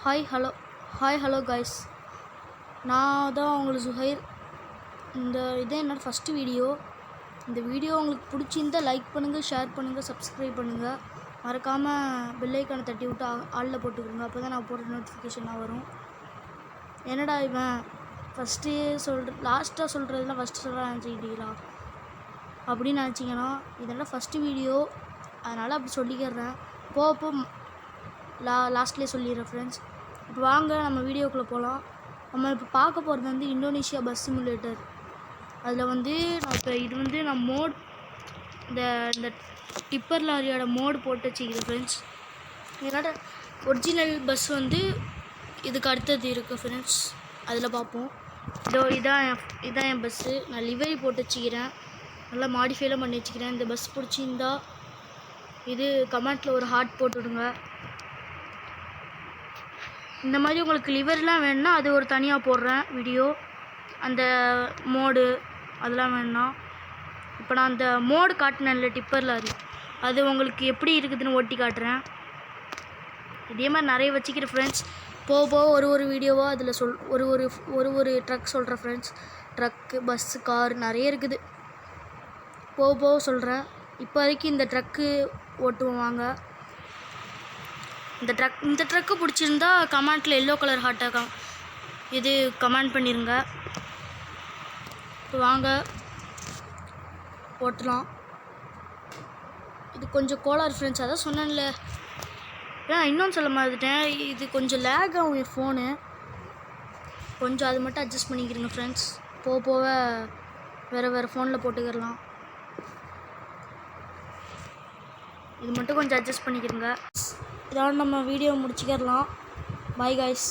Hi hello guys. நான் தான் உங்களுக்கு சுஹைர். இதே என்னோடய ஃபஸ்ட்டு வீடியோ. இந்த வீடியோ உங்களுக்கு பிடிச்சிருந்தால் லைக் பண்ணுங்கள், ஷேர் பண்ணுங்கள், சப்ஸ்கிரைப் பண்ணுங்கள். மறக்காமல் பெல் ஐக்கானை தட்டி விட்டு ஆளில் போட்டுக்கிறோங்க. அப்போ தான் நான் போடுற நோட்டிஃபிகேஷனாக வரும். என்னடா இவன் லாஸ்ட்டாக சொல்கிறதுலாம் ஃபஸ்ட்டு சொல்ல நினச்சிக்கிட்டீங்களா அப்படின்னு நினச்சிங்கன்னா, இதெல்லாம் ஃபஸ்ட்டு வீடியோ, அதனால் அப்படி சொல்லிக்கிறேன். போக லாஸ்ட்லேயே சொல்லிடுறேன் ஃப்ரெண்ட்ஸ். இப்போ வாங்க நம்ம வீடியோக்குள்ளே போகலாம். நம்ம இப்போ பார்க்க போகிறது இந்தோனேஷியா பஸ் சிமுலேட்டர். அதில் நான் மோட் இந்த டிப்பர் லாரியோட மோடு போட்டு வச்சுக்கிறேன் ஃப்ரெண்ட்ஸ். என்னோட ஒரிஜினல் பஸ் இதுக்கு அடுத்தது இருக்குது ஃப்ரெண்ட்ஸ். அதில் பார்ப்போம். இதான் என் பஸ்ஸு. நான் லிவரி போட்டு வச்சுக்கிறேன், நல்லா மாடிஃபைலாம் பண்ணி வச்சுக்கிறேன். இந்த பஸ் பிடிச்சிருந்தா இது கமெண்ட்டில் ஒரு ஹார்ட் போட்டுவிடுங்க. இந்த மாதிரி உங்களுக்கு லிவர்லாம் வேணும்னா அது ஒரு தனியாக போடுறேன் வீடியோ. அந்த மோடு அதெல்லாம் வேணும்னா இப்போ நான் அந்த மோடு காட்டினேன்ல டிப்பர் லாரி, அது உங்களுக்கு எப்படி இருக்குதுன்னு ஓட்டி காட்டுறேன். இதே மாதிரி நிறைய வச்சுக்கிறேன் ஃப்ரெண்ட்ஸ். போக ஒரு வீடியோவாக அதில் ஒரு ட்ரக் சொல்கிறேன் ஃப்ரெண்ட்ஸ். ட்ரக்கு, பஸ்ஸு, கார் நிறைய இருக்குது. போக சொல்கிறேன். இப்போதைக்கு இந்த ட்ரக்கு ஓட்டுவோம் வாங்க. இந்த ட்ரக்கு பிடிச்சிருந்தா கமெண்ட்டில் எல்லோ கலர் ஹார்ட்டாக இது கமெண்ட் பண்ணிடுங்க. இப்போ வாங்க ஓட்டலாம். இது கொஞ்சம் கோளாறு ஃப்ரெண்ட்ஸ், அதான் சொன்னேன்ல. இன்னொன்று சொல்ல மாதிரிட்டேன், இது கொஞ்சம் லேக் ஆகும் என் ஃபோனு. கொஞ்சம் அது மட்டும் அட்ஜஸ்ட் பண்ணிக்கிறேங்க ஃப்ரெண்ட்ஸ். போக வேறு ஃபோனில் போட்டுக்கிடலாம். இது மட்டும் கொஞ்சம் அட்ஜஸ்ட் பண்ணிக்கிறேங்க. இதோட நம்ம வீடியோ முடிச்சுக்கிடலாம். Bye guys.